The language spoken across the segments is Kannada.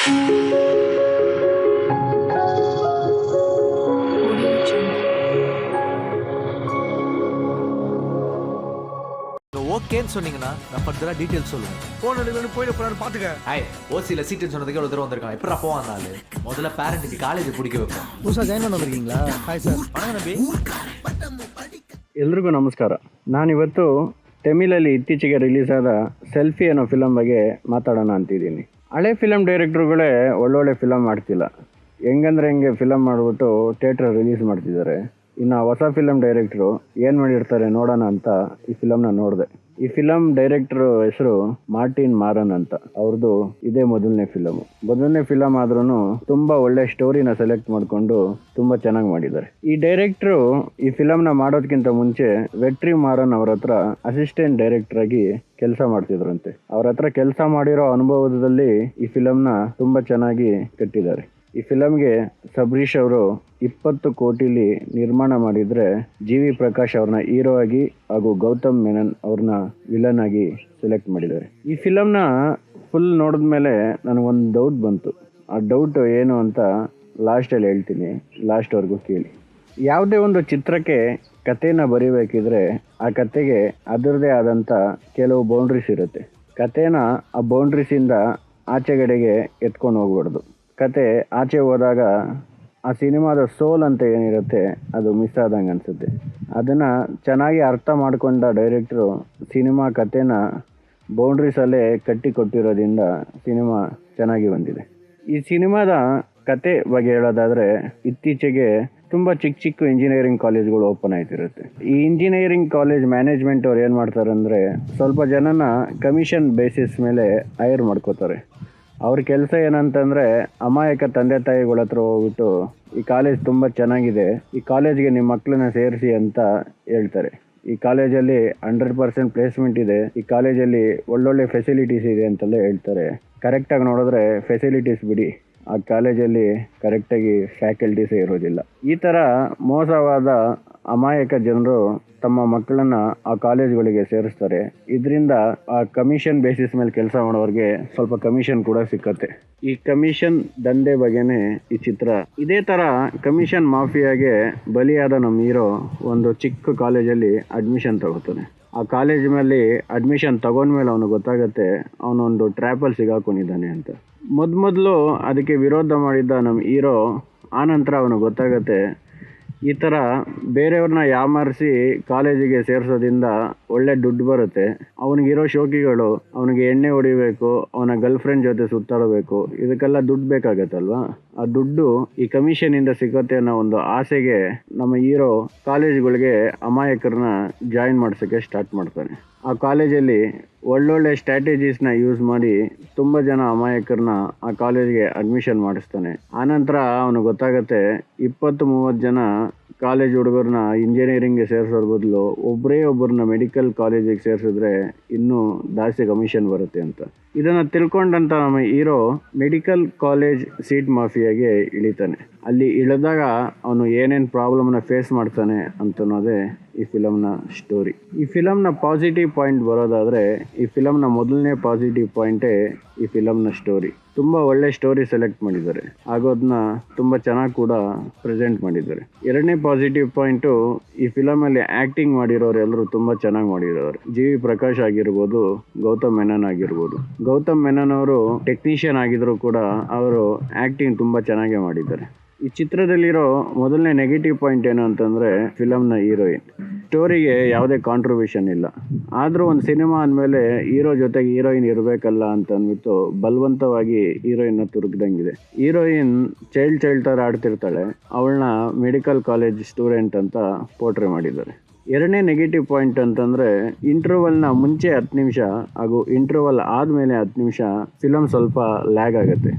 ஓகேன்னு சொன்னீங்கன்னா நான் ஃபர்தரா டீடைல்ஸ் சொல்லுவேன். போன் எடுக்கணும் போயிட போறான்னு பாத்துக்க. ஐய் ஓசியில் சீட்டுன்னு சொன்னதுக்கு ஒரு தடவை வந்திருக்கான். எப்படா போவான்னாலு முதல்ல பேரண்ட்டுக்கு காலேஜ் பிடிக்க வைப்பேன். புதுசாக ஜாயின் பண்ண வந்திருக்கீங்களா? Hi sir. வணக்கம் நம்பி. ಎಲ್ರಿಗೂ ನಮಸ್ಕಾರ. ನಾನಿವತ್ತು ತಮಿಳಲ್ಲಿ ಇತ್ತೀಚೆಗೆ ರಿಲೀಸ್ ಆದ ಸೆಲ್ಫಿ ಅನ್ನೋ ಫಿಲಮ್ ಬಗ್ಗೆ ಮಾತಾಡೋಣ ಅಂತಿದ್ದೀನಿ. ಹಳೆ ಫಿಲಮ್ ಡೈರೆಕ್ಟ್ರುಗಳೇ ಒಳ್ಳೊಳ್ಳೆ ಫಿಲಮ್ ಮಾಡ್ತಿಲ್ಲ. ಹೆಂಗಂದ್ರೆ ಹೆಂಗೆ ಫಿಲಮ್ ಮಾಡಿಬಿಟ್ಟು ಥಿಯೇಟ್ರ್ ರಿಲೀಸ್ ಮಾಡ್ತಿದ್ದಾರೆ. ಇನ್ನು ಹೊಸ ಫಿಲಮ್ ಡೈರೆಕ್ಟ್ರು ಏನು ಮಾಡಿರ್ತಾರೆ ನೋಡೋಣ ಅಂತ ಈ ಫಿಲಮ್ನ ನೋಡಿದೆ. ಈ ಫಿಲಮ್ ಡೈರೆಕ್ಟ್ರು ಹೆಸರು ಮಾರ್ಟಿನ್ ಮಾರನ್ ಅಂತ. ಅವ್ರದ್ದು ಇದೇ ಮೊದಲನೇ ಫಿಲಮ್ ಆದ್ರೂ ತುಂಬಾ ಒಳ್ಳೆ ಸ್ಟೋರಿನ ಸೆಲೆಕ್ಟ್ ಮಾಡಿಕೊಂಡು ತುಂಬಾ ಚೆನ್ನಾಗಿ ಮಾಡಿದ್ದಾರೆ. ಈ ಡೈರೆಕ್ಟ್ರು ಈ ಫಿಲಮ್ನ ಮಾಡೋದಕ್ಕಿಂತ ಮುಂಚೆ ವೆಟ್ರಿ ಮಾರನ್ ಅವ್ರ ಹತ್ರ ಅಸಿಸ್ಟೆಂಟ್ ಡೈರೆಕ್ಟರ್ ಆಗಿ ಕೆಲಸ ಮಾಡ್ತಿದ್ರಂತೆ. ಅವ್ರ ಹತ್ರ ಕೆಲಸ ಮಾಡಿರೋ ಅನುಭವದಲ್ಲಿ ಈ ಫಿಲಮ್ನ ತುಂಬಾ ಚೆನ್ನಾಗಿ ಕಟ್ಟಿದ್ದಾರೆ. ಈ ಫಿಲಮ್ಗೆ ಸಬ್ರೀಶ್ ಅವರು 20 ಕೋಟಿಲಿ ನಿರ್ಮಾಣ ಮಾಡಿದರೆ ಜಿ.ವಿ. ಪ್ರಕಾಶ್ ಅವ್ರನ್ನ ಹೀರೋ ಆಗಿ ಹಾಗೂ ಗೌತಮ್ ಮೆನನ್ ಅವ್ರನ್ನ ವಿಲನ್ ಆಗಿ ಸೆಲೆಕ್ಟ್ ಮಾಡಿದ್ದಾರೆ. ಈ ಫಿಲಮ್ನ ಫುಲ್ ನೋಡಿದ್ಮೇಲೆ ನನಗೊಂದು ಡೌಟ್ ಬಂತು. ಆ ಡೌಟ್ ಏನು ಅಂತ ಲಾಸ್ಟಲ್ಲಿ ಹೇಳ್ತೀನಿ, ಲಾಸ್ಟ್ವರೆಗೂ ಕೇಳಿ. ಯಾವುದೇ ಒಂದು ಚಿತ್ರಕ್ಕೆ ಕಥೆನ ಬರೀಬೇಕಿದ್ರೆ ಆ ಕತೆಗೆ ಅದರದೇ ಆದಂಥ ಕೆಲವು ಬೌಂಡ್ರೀಸ್ ಇರುತ್ತೆ. ಕಥೆನ ಆ ಬೌಂಡ್ರೀಸಿಂದ ಆಚೆಗಡೆಗೆ ಎತ್ಕೊಂಡು ಹೋಗ್ಬಾರ್ದು. ಕತೆ ಆಚೆ ಹೋದಾಗ ಆ ಸಿನಿಮಾದ ಸೋಲ್ ಅಂತ ಏನಿರುತ್ತೆ ಅದು ಮಿಸ್ ಆದಂಗೆ ಅನಿಸುತ್ತೆ. ಅದನ್ನು ಚೆನ್ನಾಗಿ ಅರ್ಥ ಮಾಡಿಕೊಂಡ ಡೈರೆಕ್ಟ್ರು ಸಿನಿಮಾ ಕಥೆನ ಬೌಂಡ್ರೀಸಲ್ಲೇ ಕಟ್ಟಿಕೊಟ್ಟಿರೋದ್ರಿಂದ ಸಿನಿಮಾ ಚೆನ್ನಾಗಿ ಬಂದಿದೆ. ಈ ಸಿನಿಮಾದ ಕತೆ ಬಗ್ಗೆ ಹೇಳೋದಾದರೆ, ಇತ್ತೀಚೆಗೆ ತುಂಬ ಚಿಕ್ಕ ಇಂಜಿನಿಯರಿಂಗ್ ಕಾಲೇಜ್ಗಳು ಓಪನ್ ಆಯ್ತಿರುತ್ತೆ. ಈ ಇಂಜಿನಿಯರಿಂಗ್ ಕಾಲೇಜ್ ಮ್ಯಾನೇಜ್ಮೆಂಟ್ ಅವ್ರು ಏನು ಮಾಡ್ತಾರೆ ಅಂದರೆ, ಸ್ವಲ್ಪ ಜನನ ಕಮಿಷನ್ ಬೇಸಿಸ್ ಮೇಲೆ ಹೈರ್ ಮಾಡ್ಕೋತಾರೆ. ಅವ್ರ ಕೆಲಸ ಏನಂತಂದರೆ, ಅಮಾಯಕ ತಂದೆ ತಾಯಿಗಳ ಹತ್ರ ಹೋಗ್ಬಿಟ್ಟು ಈ ಕಾಲೇಜ್ ತುಂಬ ಚೆನ್ನಾಗಿದೆ, ಈ ಕಾಲೇಜ್ಗೆ ನಿಮ್ಮ ಮಕ್ಕಳನ್ನ ಸೇರಿಸಿ ಅಂತ ಹೇಳ್ತಾರೆ. ಈ ಕಾಲೇಜಲ್ಲಿ 100% ಪ್ಲೇಸ್ಮೆಂಟ್ ಇದೆ, ಈ ಕಾಲೇಜಲ್ಲಿ ಒಳ್ಳೊಳ್ಳೆ ಫೆಸಿಲಿಟೀಸ್ ಇದೆ ಅಂತೆಲ್ಲ ಹೇಳ್ತಾರೆ. ಕರೆಕ್ಟಾಗಿ ನೋಡಿದ್ರೆ ಫೆಸಿಲಿಟೀಸ್ ಬಿಡಿ, ಆ ಕಾಲೇಜಲ್ಲಿ ಕರೆಕ್ಟಾಗಿ ಫ್ಯಾಕಲ್ಟೀಸೇ ಇರೋದಿಲ್ಲ. ಈ ಥರ ಮೋಸವಾದ ಅಮಾಯಕ ಜನರು ತಮ್ಮ ಮಕ್ಕಳನ್ನ ಆ ಕಾಲೇಜ್ಗಳಿಗೆ ಸೇರಿಸ್ತಾರೆ. ಇದರಿಂದ ಆ ಕಮಿಷನ್ ಬೇಸಿಸ್ ಮೇಲೆ ಕೆಲಸ ಮಾಡೋರಿಗೆ ಸ್ವಲ್ಪ ಕಮಿಷನ್ ಕೂಡ ಸಿಕ್ಕತ್ತೆ. ಈ ಕಮಿಷನ್ ದಂಧೆ ಬಗ್ಗೆನೇ ಈ ಚಿತ್ರ. ಇದೇ ಥರ ಕಮಿಷನ್ ಮಾಫಿಯಾಗೆ ಬಲಿಯಾದ ನಮ್ಮ ಹೀರೋ ಒಂದು ಚಿಕ್ಕ ಕಾಲೇಜಲ್ಲಿ ಅಡ್ಮಿಷನ್ ತಗೋತಾನೆ. ಆ ಕಾಲೇಜ್ ಮೇಲೆ ಅಡ್ಮಿಷನ್ ತಗೊಂಡ್ಮೇಲೆ ಅವನು ಗೊತ್ತಾಗುತ್ತೆ ಅವನೊಂದು ಟ್ರ್ಯಾಪಲ್ಲಿ ಸಿಗಾಕೊಂಡಿದ್ದಾನೆ ಅಂತ. ಮೊದಲು ಅದಕ್ಕೆ ವಿರೋಧ ಮಾಡಿದ್ದ ನಮ್ಮ ಹೀರೋ, ಆನಂತರ ಅವನು ಗೊತ್ತಾಗುತ್ತೆ ಈ ಥರ ಬೇರೆಯವ್ರನ್ನ ಯಾಮಾರಿಸಿ ಕಾಲೇಜಿಗೆ ಸೇರಿಸೋದ್ರಿಂದ ಒಳ್ಳೆ ದುಡ್ಡು ಬರುತ್ತೆ. ಅವನಿಗಿರೋ ಶೋಕಿಗಳು, ಅವನಿಗೆ ಎಣ್ಣೆ ಹೊಡಿಬೇಕು, ಅವನ ಗರ್ಲ್ ಫ್ರೆಂಡ್ ಜೊತೆ ಸುತ್ತಾಡಬೇಕು, ಇದಕ್ಕೆಲ್ಲ ದುಡ್ಡು ಬೇಕಾಗತ್ತಲ್ವಾ. ಆ ದುಡ್ಡು ಈ ಕಮಿಷನಿಂದ ಸಿಗುತ್ತೆ ಅನ್ನೋ ಒಂದು ಆಸೆಗೆ ನಮ್ಮ ಹೀರೋ ಕಾಲೇಜ್ಗಳಿಗೆ ಅಮಾಯಕರನ್ನ ಜಾಯಿನ್ ಮಾಡ್ಸೋಕ್ಕೆ ಸ್ಟಾರ್ಟ್ ಮಾಡ್ತಾನೆ. ಆ ಕಾಲೇಜಲ್ಲಿ ಒಳ್ಳೊಳ್ಳೆ ಸ್ಟ್ರಾಟಜೀಸ್ನ ಯೂಸ್ ಮಾಡಿ ತುಂಬ ಜನ ಅಮಾಯಕರನ್ನ ಆ ಕಾಲೇಜ್ಗೆ ಅಡ್ಮಿಷನ್ ಮಾಡಿಸ್ತಾನೆ. ಆನಂತರ ಅವನು ಗೊತ್ತಾಗುತ್ತೆ 20-30 ಜನ ಕಾಲೇಜ್ ಹುಡುಗರನ್ನ ಇಂಜಿನಿಯರಿಂಗ್ಗೆ ಸೇರಿಸೋದ್ರ ಬದಲು ಒಬ್ಬರನ್ನ ಮೆಡಿಕಲ್ ಕಾಲೇಜಿಗೆ ಸೇರಿಸಿದ್ರೆ ಇನ್ನೂ ಜಾಸ್ತಿ ಕಮಿಷನ್ ಬರುತ್ತೆ ಅಂತ. ಇದನ್ನು ತಿಳ್ಕೊಂಡಂತ ನಮ್ಮ ಹೀರೋ ಮೆಡಿಕಲ್ ಕಾಲೇಜ್ ಸೀಟ್ ಮಾಫಿಯಾಗೆ ಇಳಿತಾನೆ. ಅಲ್ಲಿ ಇಳಿದಾಗ ಅವನು ಏನೇನು ಪ್ರಾಬ್ಲಮ್ನ ಫೇಸ್ ಮಾಡ್ತಾನೆ ಅಂತನ್ನೋದೇ ಈ ಫಿಲಮ್ನ ಸ್ಟೋರಿ. ಈ ಫಿಲಮ್ನ ಪಾಸಿಟಿವ್ ಪಾಯಿಂಟ್ ಬರೋದಾದರೆ, ಈ ಫಿಲಮ್ನ ಮೊದಲನೇ ಪಾಸಿಟಿವ್ ಪಾಯಿಂಟೇ ಈ ಫಿಲಮ್ನ ಸ್ಟೋರಿ. ತುಂಬ ಒಳ್ಳೆ ಸ್ಟೋರಿ ಸೆಲೆಕ್ಟ್ ಮಾಡಿದ್ದಾರೆ ಹಾಗೂ ಅದನ್ನ ತುಂಬ ಚೆನ್ನಾಗಿ ಕೂಡ ಪ್ರೆಸೆಂಟ್ ಮಾಡಿದ್ದಾರೆ. ಎರಡನೇ ಪಾಸಿಟಿವ್ ಪಾಯಿಂಟು, ಈ ಫಿಲಮಲ್ಲಿ ಆ್ಯಕ್ಟಿಂಗ್ ಮಾಡಿರೋರು ಎಲ್ಲರೂ ತುಂಬ ಚೆನ್ನಾಗಿ ಮಾಡಿರೋರು. ಜಿ.ವಿ. ಪ್ರಕಾಶ್ ಆಗಿರ್ಬೋದು, ಗೌತಮ್ ಮೆನನ್ ಆಗಿರ್ಬೋದು. ಗೌತಮ್ ಮೆನನ್ ಅವರು ಟೆಕ್ನಿಷಿಯನ್ ಆಗಿದ್ರು ಕೂಡ ಅವರು ಆ್ಯಕ್ಟಿಂಗ್ ತುಂಬ ಚೆನ್ನಾಗೇ ಮಾಡಿದ್ದಾರೆ. ಈ ಚಿತ್ರದಲ್ಲಿರೋ ಮೊದಲನೇ ನೆಗೆಟಿವ್ ಪಾಯಿಂಟ್ ಏನು ಅಂತಂದರೆ ಫಿಲಮ್ನ ಹೀರೋಯಿನ್. ಸ್ಟೋರಿಗೆ ಯಾವುದೇ ಕಾಂಟ್ರಿಬ್ಯೂಷನ್ ಇಲ್ಲ, ಆದರೂ ಒಂದು ಸಿನಿಮಾ ಅಂದಮೇಲೆ ಹೀರೋ ಜೊತೆಗೆ ಹೀರೋಯಿನ್ ಇರಬೇಕಲ್ಲ ಅಂತ ಅಂದ್ಬಿಟ್ಟು ಬಲವಂತವಾಗಿ ಹೀರೋಯಿನ್ನ ತುರುಗ್ದಂಗಿದೆ. ಹೀರೋಯಿನ್ ಚೈಲ್ಡ್ ಥರ ಆಡ್ತಿರ್ತಾಳೆ, ಅವಳನ್ನ ಮೆಡಿಕಲ್ ಕಾಲೇಜ್ ಸ್ಟೂಡೆಂಟ್ ಅಂತ ಪೋರ್ಟ್ರೇ ಮಾಡಿದ್ದಾರೆ. ಎರಡನೇ ನೆಗೆಟಿವ್ ಪಾಯಿಂಟ್ ಅಂತಂದರೆ, ಇಂಟರ್ವಲ್ನ ಮುಂಚೆ 10 ನಿಮಿಷ ಹಾಗೂ ಇಂಟರ್ವಲ್ ಆದಮೇಲೆ 10 ನಿಮಿಷ ಫಿಲಮ್ ಸ್ವಲ್ಪ ಲ್ಯಾಗ್ ಆಗುತ್ತೆ.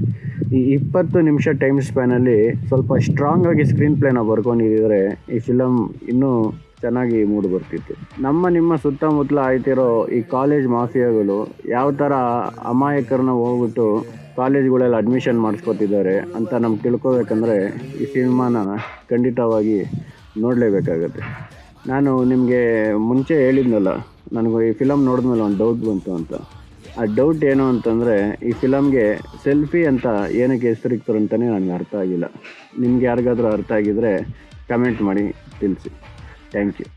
ಈ 20 ನಿಮಿಷ ಟೈಮ್ ಸ್ಪ್ಯಾನಲ್ಲಿ ಸ್ವಲ್ಪ ಸ್ಟ್ರಾಂಗ್ ಆಗಿ ಸ್ಕ್ರೀನ್ ಪ್ಲೇನ ಬರ್ಕೊಂಡಿದ್ದರೆ ಈ ಫಿಲಮ್ ಇನ್ನೂ ಚೆನ್ನಾಗಿ ಮೂಡಿ ಬರ್ತಿತ್ತು. ನಿಮ್ಮ ಸುತ್ತಮುತ್ತಲ ಆಯ್ತಿರೋ ಈ ಕಾಲೇಜ್ ಮಾಫಿಯಾಗಳು ಯಾವ ಥರ ಅಮಾಯಕರನ್ನ ಹೋಗ್ಬಿಟ್ಟು ಕಾಲೇಜ್ಗಳಲ್ಲಿ ಅಡ್ಮಿಷನ್ ಮಾಡಿಸ್ಕೊತಿದ್ದಾರೆ ಅಂತ ನಮ್ಗೆ ತಿಳ್ಕೊಬೇಕಂದ್ರೆ ಈ ಸಿನಿಮಾನ ಖಂಡಿತವಾಗಿ ನೋಡಲೇಬೇಕಾಗತ್ತೆ. ನಾನು ನಿಮಗೆ ಮುಂಚೆ ಹೇಳಿದ್ನಲ್ಲ, ನನಗೆ ಈ ಫಿಲಮ್ ನೋಡಿದ್ಮೇಲೆ ಒಂದು ಡೌಟ್ ಬಂತು ಅಂತ. ಆ ಡೌಟ್ ಏನು ಅಂತಂದರೆ ಈ ಫಿಲಮ್ಗೆ ಸೆಲ್ಫಿ ಅಂತ ಏನಕ್ಕೆ ಹೆಸರಿಕ್ತಾರೆ ಅಂತಲೇ ನನಗೆ ಅರ್ಥ ಆಗಿಲ್ಲ. ನಿಮ್ಗೆ ಯಾರಿಗಾದ್ರೂ ಅರ್ಥ ಆಗಿದ್ರೆ ಕಮೆಂಟ್ ಮಾಡಿ ತಿಳಿಸಿ. Thank you.